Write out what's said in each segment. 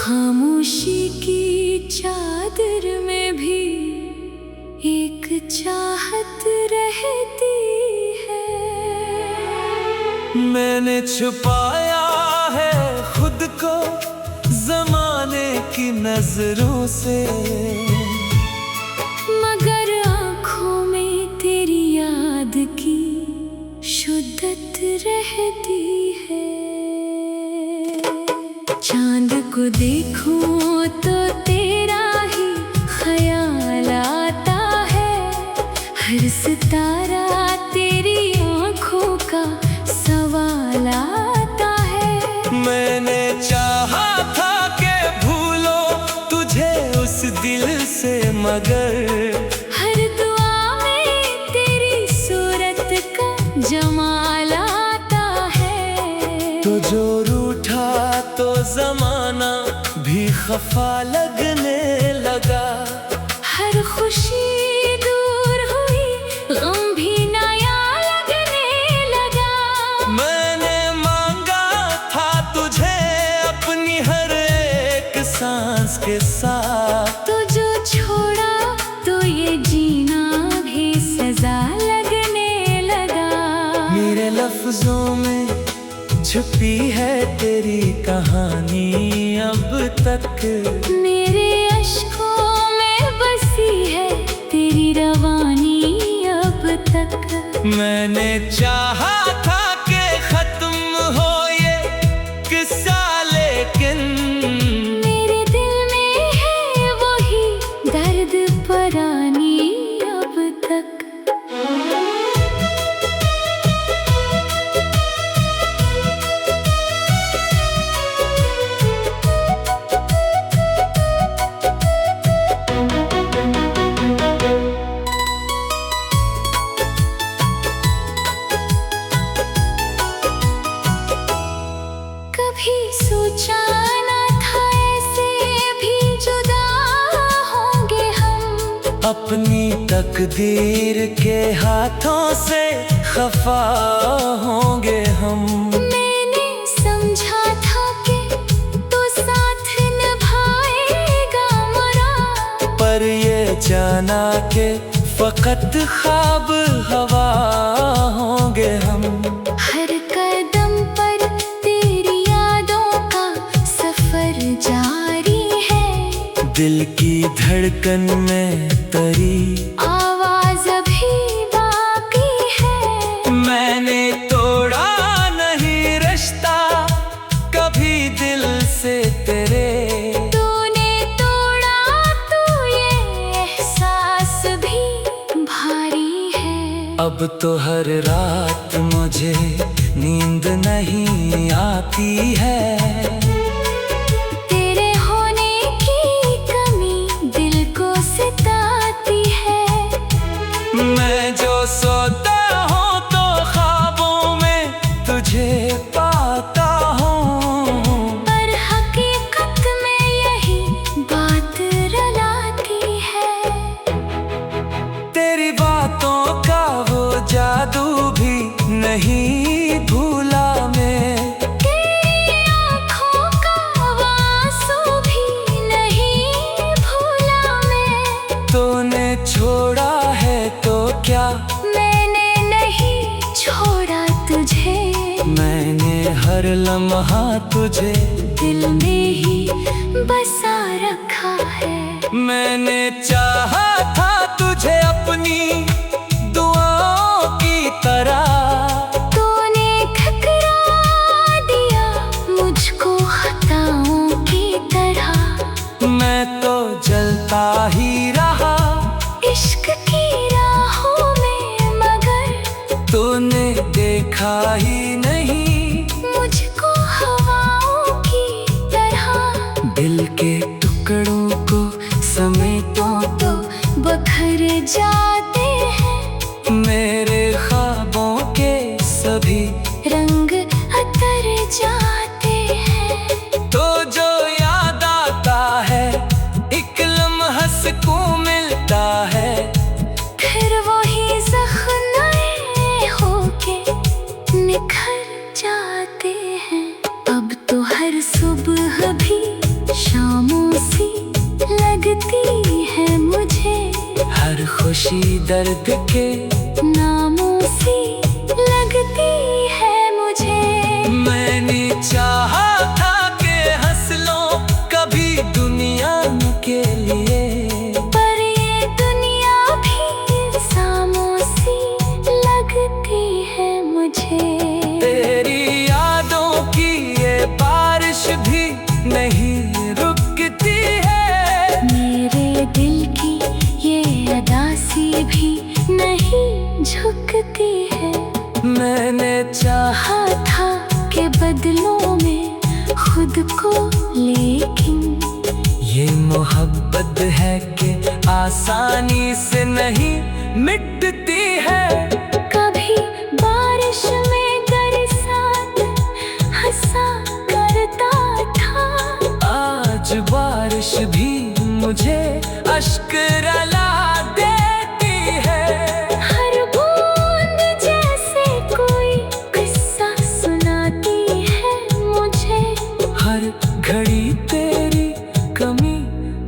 खामोशी की चादर में भी एक चाहत रहती है। मैंने छुपाया है खुद को ज़माने की नजरों से, मगर आँखों में तेरी याद की शुद्धत रहती है। चांद को देखूं तो तेरा ही ख्याल आता है, हर सितारा तेरी आँखों का सवाल आता है। मैंने चाहा था कि भूलो तुझे उस दिल से, मगर हर दुआ में तेरी सूरत का जमाल आता है। तो जो रूठा तो ज़माना भी खफा लगने लगा। हर खुशी दूर हुई, गम भी नया लगने लगा। मैंने मांगा था तुझे अपनी हर एक सांस के साथ, तो जो छोड़ा तो ये जीना भी सजा लगने लगा। मेरे लफ्जों में छुपी है तेरी कहानी अब तक, मेरे अश्कों में बसी है तेरी रवानी अब तक। मैंने चाहा था कि खत्म हो ये किस्सा, लेकिन मेरे दिल में है वही दर्द परानी अब तक। कभी सोचा ना था ऐसे भी जुदा होंगे हम, अपनी तकदीर के हाथों से खफा होंगे हम। मैंने समझा था कि तू साथ निभाएगा मेरा, पर ये जाना कि फकत ख्वाब हवा होंगे हम। हर कदम पर तेरी यादों का सफर जारी है, दिल की धड़कन में तरी आवाज अभी बाकी है। मैंने तोड़ा नहीं रिश्ता कभी दिल से तेरे, तूने तोड़ा तो ये एहसास भी भारी है। अब तो हर रात मुझे नींद नहीं आती है। तेरे होने की कमी दिल को सताती है। मैं जो सोता हूँ तो ख्वाबों में तुझे पाता हूँ, पर हकीकत में यही बात रुलाती है। तेरी बातों का वो जादू भी नहीं भूला मैं, तेरी आँखों का आंसू भी नहीं भूला मैं। तूने छोड़ा है तो क्या, मैंने नहीं छोड़ा तुझे, मैंने हर लम्हा तुझे दिल में ही बसा रखा है। मैंने चाहा था तुझे अपनी दुआओं की तरह, तूने ठुकरा दिया मुझको खताओं की तरह। मैं तो जलता ही रहा इश्क की राहों में, मगर तूने देखा ही नहीं मुझको हवाओं की तरह। दिल के टुकड़ों को समेटो तो बखर जाते हैं, मेरे ख्वाबों के सभी रंग अतर जाते हैं। तो जो याद आता है एक लम्हा सुकून मिलता है, फिर वही जख्म नए होके निखर जाते हैं। अब तो हर सुबह भी शाम झुकती है मुझे, हर खुशी दर्द के नामों सी लगती है मुझे। मैंने चाहा था कि हंस लो कभी दुनिया के लिए, पर ये दुनिया भी सामों सी लगती है मुझे। तेरी यादों की ये बारिश भी नहीं रुकती है, मेरे दिल की ये अदासी भी नहीं झुकती है। मैंने चाहा चाहा था कि बदलों में खुद को, लेकिन ये मोहब्बत है कि आसानी से नहीं मिटती है। कभी बारिश में बरसात हंसा करता था, आज बारिश भी मुझे अश्क रुला देती है। हर बूंद जैसे कोई किस्सा सुनाती है मुझे। हर घड़ी तेरी कमी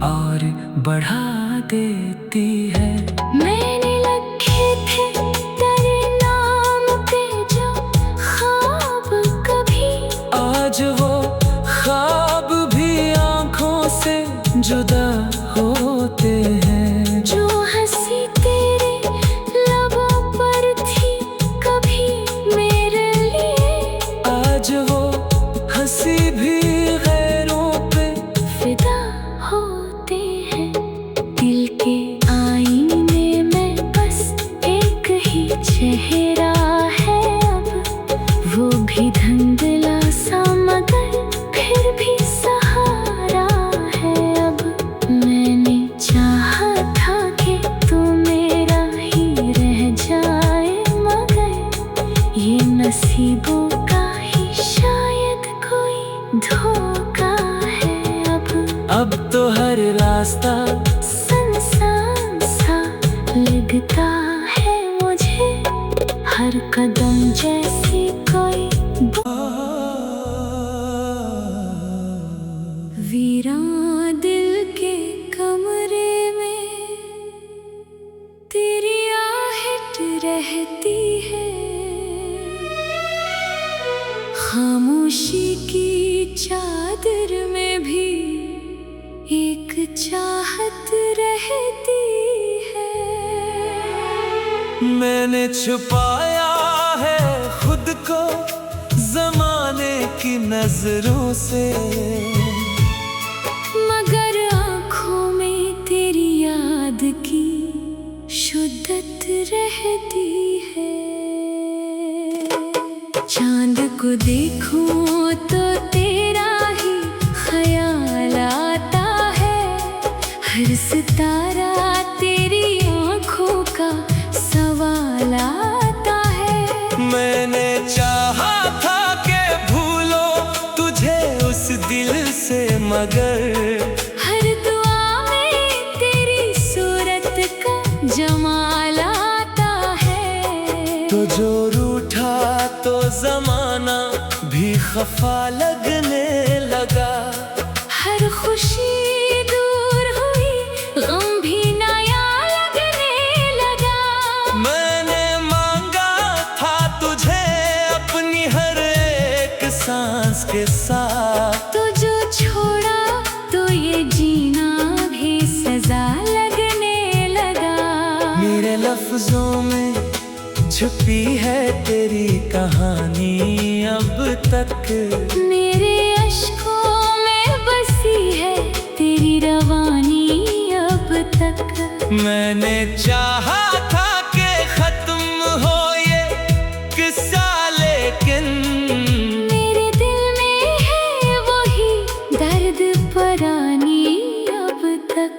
और बढ़ा देती है। मैंने रखे थे तेरे नाम पे जो ख्वाब कभी, आज वो ख्वाब भी आंखों से जुदा होते हैं। जो हंसी तेरे लबों पर थी कभी मेरे लिए, आज वो हंसी भी गैरों पे फिदा होते हैं। दिल के आईने में बस एक ही चेहरा है अब, वो भी धुंधला सा मगर फिर भी सहारा है अब। मैंने चाहा था कि तू मेरा ही रह जाए, मगर ये नसीबों का ही शायद कोई धोखा है अब तो हर रास्ता सुनसान सा लगता है मुझे, हर कदम जैसी कोई वीरान दिल के कमरे में तेरी आहट रहती है। खामोशी की चादर में भी एक चाहत रहती है। मैंने छुपाया है खुद को जमाने की नजरों से, मगर आँखों में तेरी याद की शुद्धत रहती है। चांद को देखूं तो तेरा ही ख्याल आता है, हर सितारा तेरी आँखों का सवाल आता है। मैंने चाहा था कि भूलो तुझे उस दिल से, मगर हर दुआ में तेरी सूरत का जमाल आता है। तो जो रूठा तो जमाना भी खफा लगने लगा। हर खुशी दूर हुई गम भी नया लगने लगा। मैंने मांगा था तुझे अपनी हर एक सांस के साथ, तो जो छोड़ा तो ये जीना भी सजा लगने लगा। मेरे लफ्जों में छुपी है तेरी कहानी अब तक, मेरे अश्कों में बसी है तेरी रवानी अब तक। मैंने चाहा था कि खत्म हो ये किस्सा, लेकिन मेरे दिल में है वही दर्द परानी अब तक।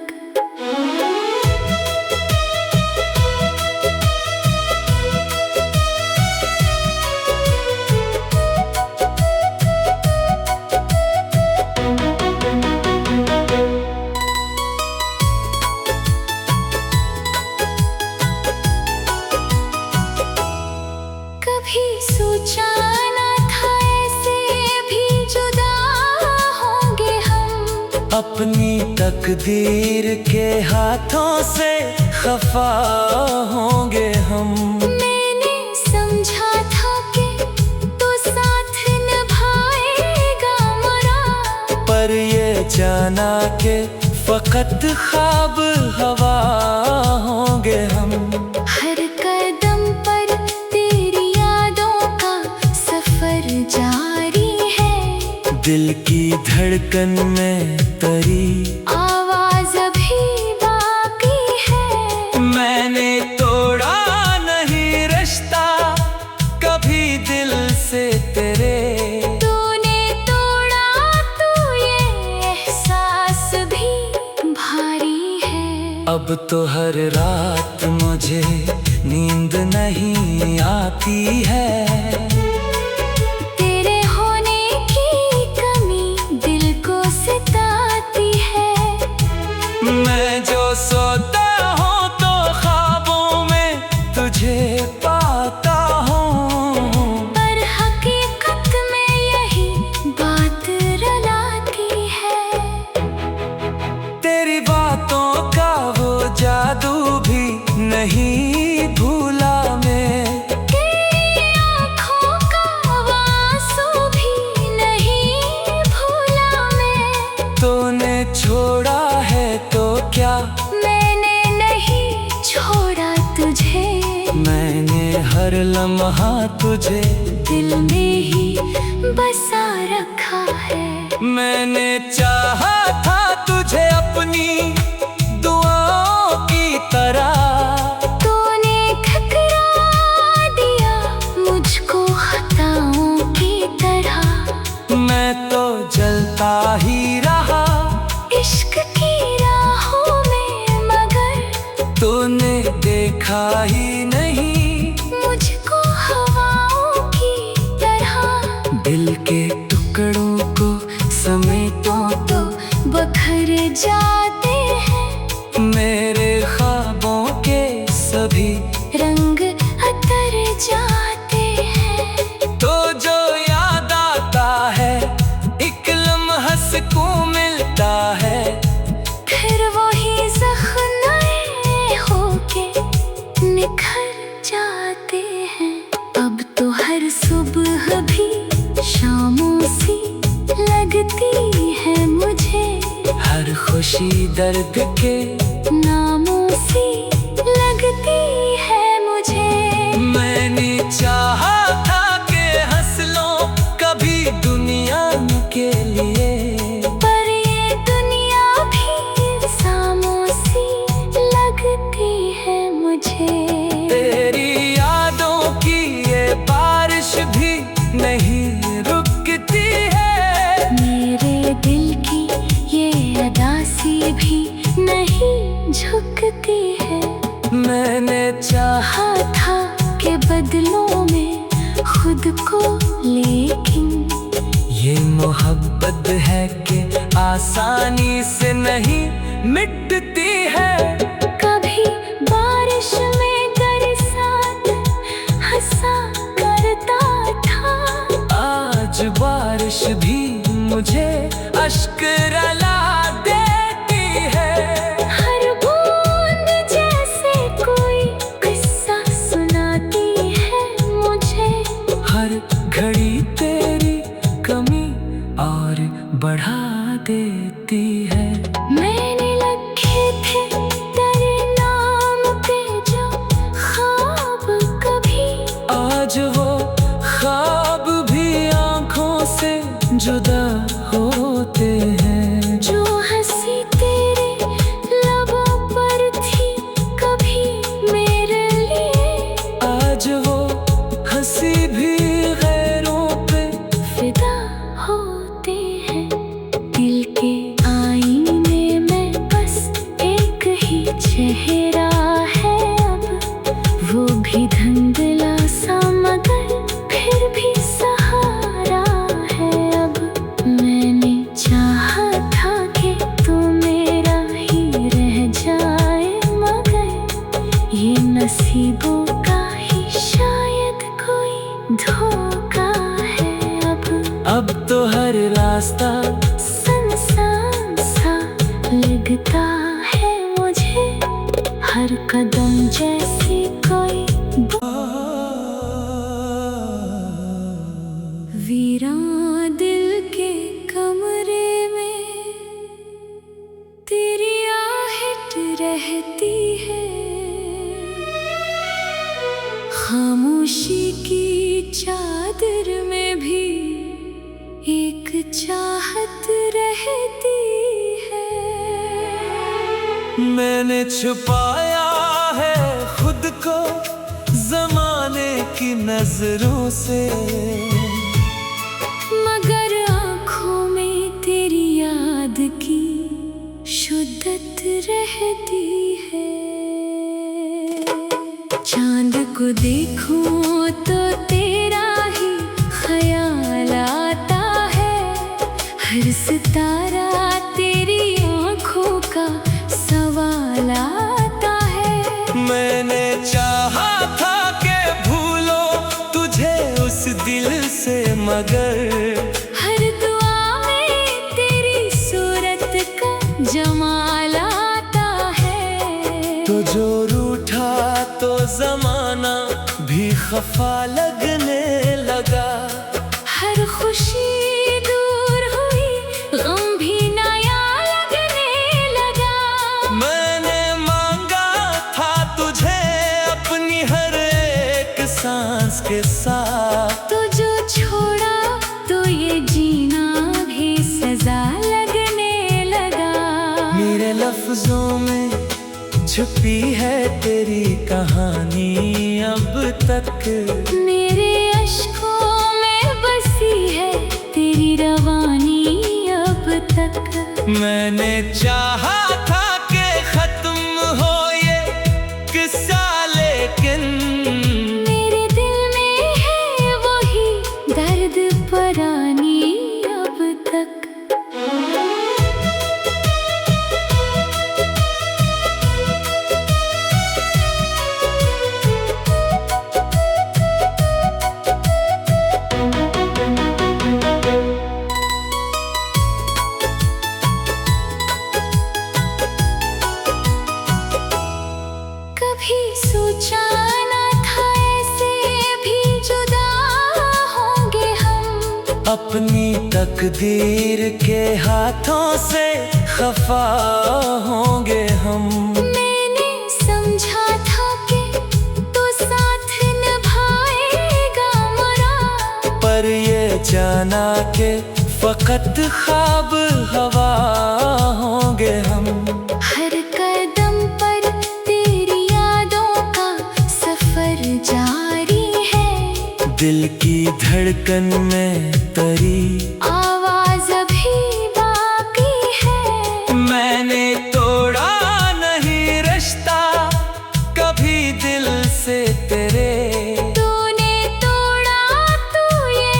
अपनी तकदीर के हाथों से खफा होंगे हम। मैंने समझा था कि तू साथ निभाएगा मेरा, पर ये जाना के फकत ख्वाब हवा होंगे हम। हर कदम पर तेरी यादों का सफर जारी है, दिल की धड़कन में तरी आवाज अभी बाकी है। मैंने तोड़ा नहीं रिश्ता कभी दिल से तेरे, तूने तोड़ा तो ये एहसास भी भारी है। अब तो हर रात मुझे नींद नहीं आती है। तेरे होने की कमी दिल को सताती है। मैं जो सोता हूँ तो ख्वाबों में तुझे पाता हूँ, पर हकीकत में यही बात रुलाती है। तेरी बातों का वो जादू भी नहीं भूला मैं, तेरी आँखों का आंसू भी नहीं भूला मैं। तूने छोड़ा है तो क्या, मैंने नहीं छोड़ा तुझे, मैंने हर लम्हा तुझे दिल में ही बसा रखा है। मैंने चाहा था तुझे अपनी दुआओं की तरह, तूने ठुकरा दिया मुझको खताओं की तरह। मैं तो जलता ही रहा इश्क की राहों में, मगर तूने देखा ही नहीं मुझको हवाओं की तरह। दिल के टुकड़ों को समेटो तो बखर जाते हैं, मेरे ख्वाबों के सभी रंग अतर जाते हैं। तो जो याद आता है एक लम्हा सुकून मिलता है, फिर वही जख्म नए होके निखर जाते हैं। अब तो हर सुबह भी शामों सी लगती है मुझे, हर खुशी दर्द के नामों सी लगती है मुझे। मैंने चाहा था कि हंस लो कभी दुनिया के लिए, पर ये दुनिया भी इल्जामों सी लगती है मुझे। तेरी यादों की ये बारिश भी नहीं रुकती है, मेरे दिल की ये अदासी भी नहीं झुकती है। मैंने चाहा चाहा था कि बदलों में खुद को, लेकिन ये मोहब्बत है कि आसानी से नहीं मिटती है। कभी बारिश में बरसात हंसा करता था, आज बारिश भी मुझे अश्क रुला देती है। हर बूंद जैसे कोई किस्सा सुनाती है मुझे। हर घड़ी तेरी कमी और बढ़ा देती है। मैंने लिखे थे तेरे नाम पे जो ख्वाब कभी, आज वो ख्वाब भी आंखों से जुदा होते हैं। जो हंसी तेरे लबों पर थी कभी मेरे लिए, आज वो हंसी भी गैरों पे फिदा होते हैं। दिल के आईने रहती है। खामोशी की चादर में भी एक चाहत रहती है। मैंने छुपाया है खुद को जमाने की नजरों से, मगर आँखों में तेरी याद की शुद्धत रहती है। चांद को देखूं तो तेरा ही ख्याल आता है। हर सितारा तेरी आँखों का सवाल आता है। मैंने चाहा था कि भूलो तुझे उस दिल से, मगर हर दुआ में तेरी सूरत का जमाल आता है। तो जो रूठा तो जमाना भी खफा लगने लगा। हर खुशी दूर हुई, गम भी नया लगने लगा। मैंने मांगा था तुझे अपनी हर एक सांस के साथ। तो जो छोड़ा तो ये जीना भी सजा लगने लगा। मेरे लफ्जों में छुपी है तेरी कहानी अब तक। मेरे अश्कों में बसी है तेरी रवानी अब तक। मैंने चाहा था कि खत्म हो ये किस्सा, लेकिन मेरे दिल में है वही दर्द पुरानी अब तक। कभी सोचा ना था ऐसे भी जुदा होंगे हम। अपनी तकदीर के हाथों से खफा होंगे हम। मैंने समझा था कि तू साथ निभाएगा मेरा, पर ये जाना कि फकत ख्वाब हवा होंगे हम। हर कदम पर तेरी यादों का सफर जारी है। दिल की धड़कन में तरी आवाज अभी बाकी है। मैंने तोड़ा नहीं रिश्ता कभी दिल से तेरे। तूने तोड़ा तो ये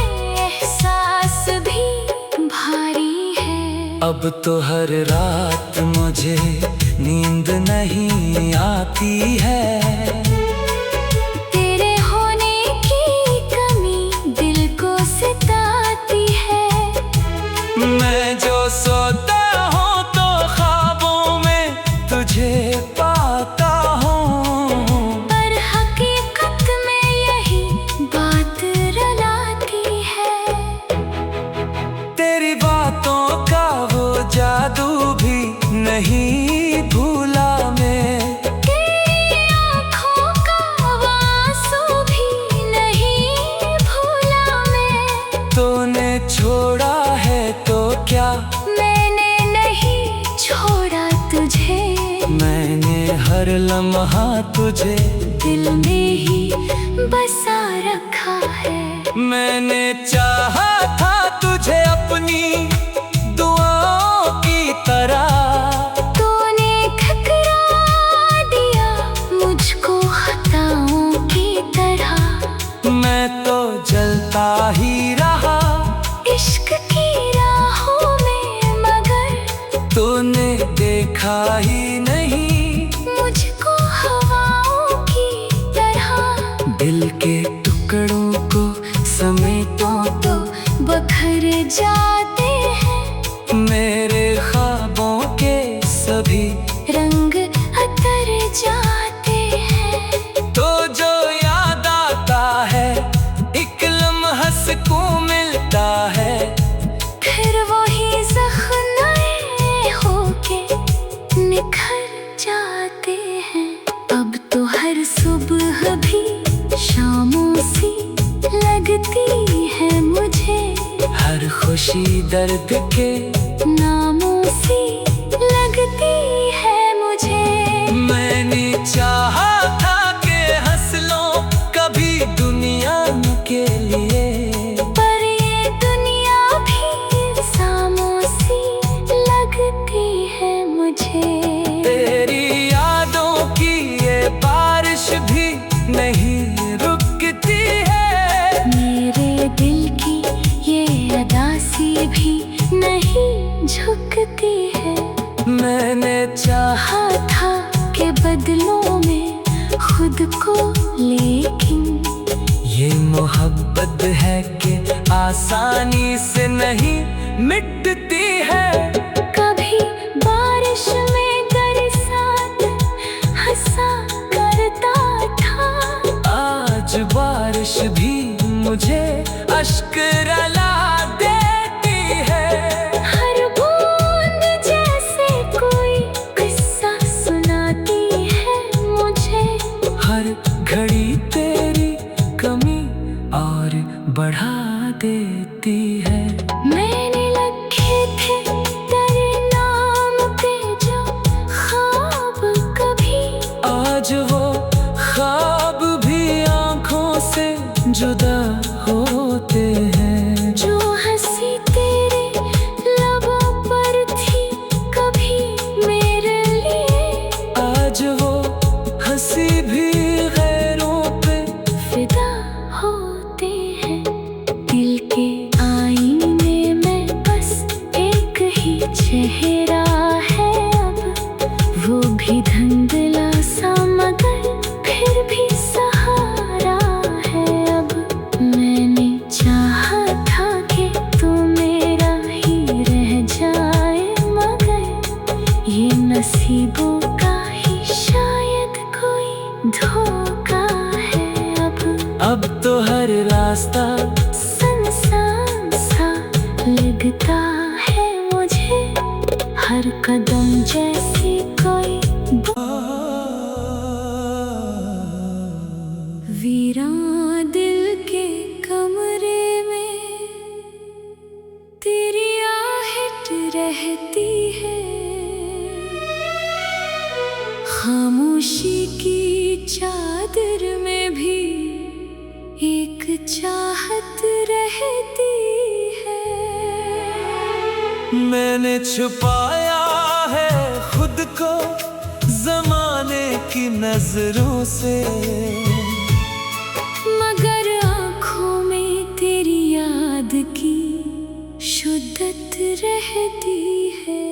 एहसास भी भारी है। अब तो हर रात मुझे नींद नहीं आती है। तेरे होने की कमी दिल को सताती है। मैं जो सोता हूँ तो ख्वाबों में तुझे पाता हूँ, पर हकीकत में यही बात रुलाती है। तेरी बातों का वो जादू भी नहीं भूला मैं। तेरी आँखों का आंसू भी नहीं भूला मैं। तूने छोड़ा है तो क्या, मैंने नहीं छोड़ा तुझे। मैंने हर लम्हा तुझे दिल में ही बसा रखा है। मैंने चाहा था तुझे अपनी दुआओं की तरह। तूने ठुकरा दिया मुझको खताओं की तरह। मैं तो जलता ही रहा इश्क की राहों में, मगर तूने देखा ही नहीं मुझको हवाओं की तरह। दिल के टुकड़ों को समेटो तो बखर जाते हैं। मेरे ख्वाबों के सभी रंग अतर जाते हैं। तो जो याद आता है एक लम्हा सुकून मिलता है। फिर वही जख्म नए होके निखर जाते खुशी दर्द के नामों से लगती है मुझे। मैंने चाहा था कि हंस लो कभी दुनिया के लिए, पर ये दुनिया भी सामों सी लगती है मुझे। तेरी यादों की ये बारिश भी नहीं रुकती है, मेरे दिल की ये अदासी भी नहीं झुकती है। मैंने चाहा चाहा था कि बदलों में खुद को, लेकिन ये मोहब्बत है कि आसानी से नहीं मिटती है। कभी बारिश में बरसात हंसा करता था, आज बारिश भी मुझे अश्क रुला देती है। हर बूंद जैसे कोई किस्सा सुनाती है मुझे। हर घड़ी तेरी कमी और बढ़ा देती है। मैंने रखे थे तेरे नाम पे जो ख्वाब कभी, आज वो ख्वाब भी आंखों से जुदा होते हैं। जो हंसी तेरे लबों पर थी कभी मेरे लिए, आज वो हंसी भी गैरों पे फिदा होते हैं। दिल के आईने में बस एक ही चेहरा है अब, वो भी धुंधला सा मगर फिर भी सहारा है अब। मैंने चाहा था कि तू मेरा ही रह जाए, मगर ये नसीबों का ही शायद कोई धोखा है अब तो हर रास्ता सुनसान सा लगता है मुझे। हर कदम जैसी कोई वीरान दिल के कमरे में तेरी आहट रहती है। खामोशी की चादर में भी एक चाहत रहती है। मैंने छुपाया है खुद को जमाने की नजरों से, मगर आँखों में तेरी याद की शुद्धत रहती है।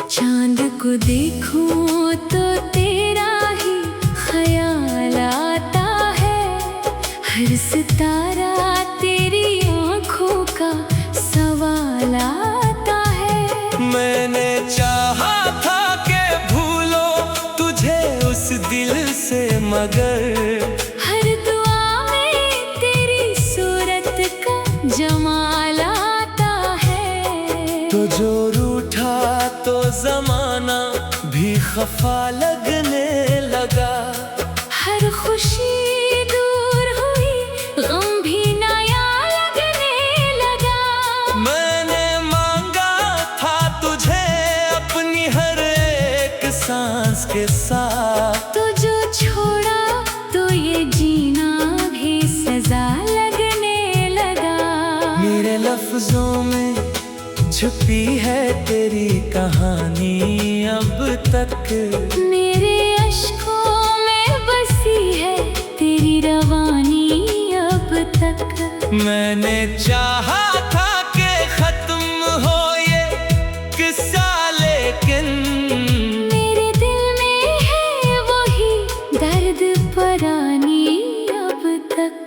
चांद को देखूं तो तेरा ही ख्याल आता है, हर सितारा तेरी आँखों का सवाल आता है। मैंने चाहा था कि भूलो तुझे उस दिल से, मगर हर दुआ में तेरी सूरत का जमाल आता है। तो जो रूठा तो जमाना भी खफा लगने लगा। हर खुशी दूर हुई गम भी नया लगने लगा। मैंने मांगा था तुझे अपनी हर एक सांस के साथ, तो जो छोड़ा तो ये जीना भी सजा लगने लगा। मेरे लफ्जों में छुपी है तेरी कहानी अब तक, मेरे अश्कों में बसी है तेरी रवानी अब तक। मैंने चाहा था कि खत्म हो ये किस्सा, लेकिन मेरे दिल में है वही दर्द परानी अब तक।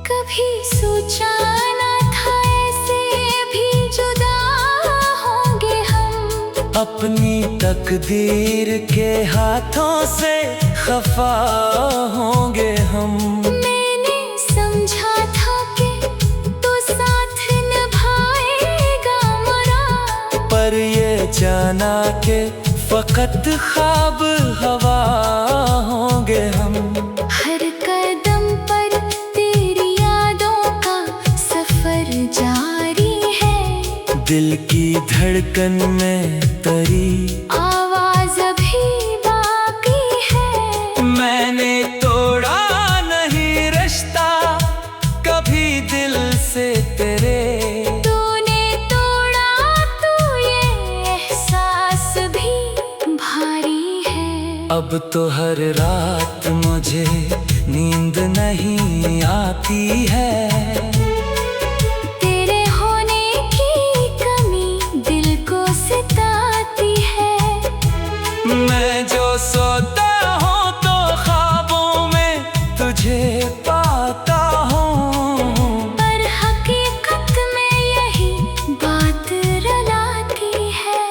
कभी सोचा ना था ऐसे भी जुदा होंगे हम, अपनी तकदीर के हाथों से खफा होंगे हम। मैंने समझा था कि तू साथ निभाएगा मेरा, पर ये जाना के फकत ख्वाब हवा होंगे हम। हर कदम पर तेरी यादों का सफर जारी है, दिल की धड़कन में तरी आवाज अभी बाकी है। मैंने तोड़ा नहीं रिश्ता कभी दिल से तेरे, तूने तोड़ा तो ये एहसास भी भारी है। अब तो हर रात मुझे नींद नहीं आती है। तेरे होने की कमी दिल को सताती है। मैं जो सोता हूँ तो ख्वाबों में तुझे पाता हूँ, पर हकीकत में यही बात रुलाती है।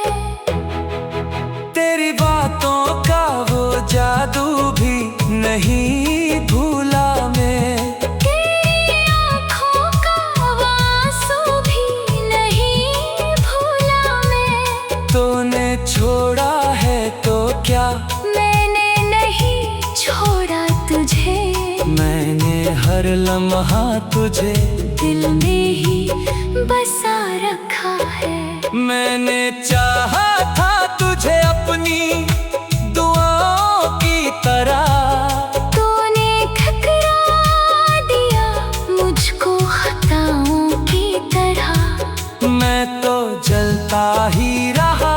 तेरी बातों का वो जादू भी नहीं भूला मैं, तेरी आँखों का आंसू भी नहीं भूला मैं। तूने छोड़ा है तो क्या, मैंने नहीं छोड़ा तुझे, मैंने हर लम्हा तुझे दिल में ही बसा रखा है। मैंने चाहा था तुझे अपनी दुआओं की तरह, तूने ठुकरा दिया मुझको खताओं की तरह। मैं तो जलता ही रहा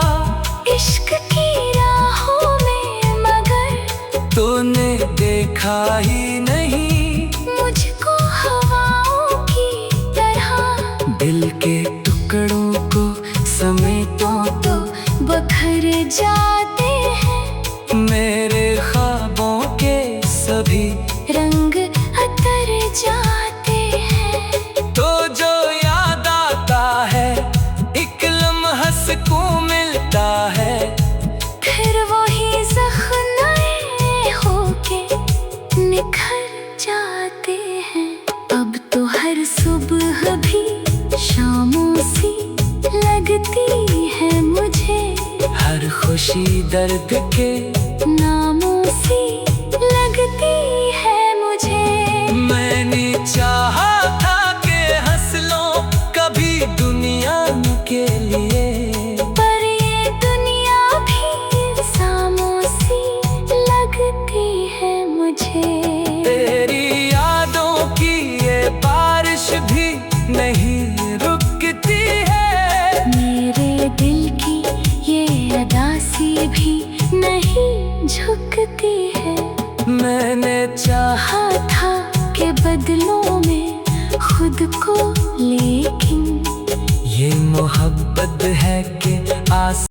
इश्क की राहों में, मगर तूने देखा ही नहीं मुझको हवाओं की तरह। दिल के टुकड़ों को समेटो तो बखर जाते हैं, मेरे ख्वाबों के सभी रंग अतर जाते हैं। तो जो याद आता है एक लम्हा सुकून मिलता है, फिर वही जख्म नए होके निखर जाते हैं। अब तो हर सुबह भी शामों सी लगती है मुझे, हर खुशी दर्द के नामों सी लगती है मुझे। मैंने चाहा था कि हंस लो कभी दुनिया के लिए, पर ये दुनिया भी इल्जामों सी लगती है मुझे। तेरी यादों की ये बारिश भी नहीं रुकती है, मेरे दिल की ये अदासी भी नहीं झुकती है। मैंने चाहा चाहा था कि बदलों में खुद को, लेकिन ये मोहब्बत है कि आस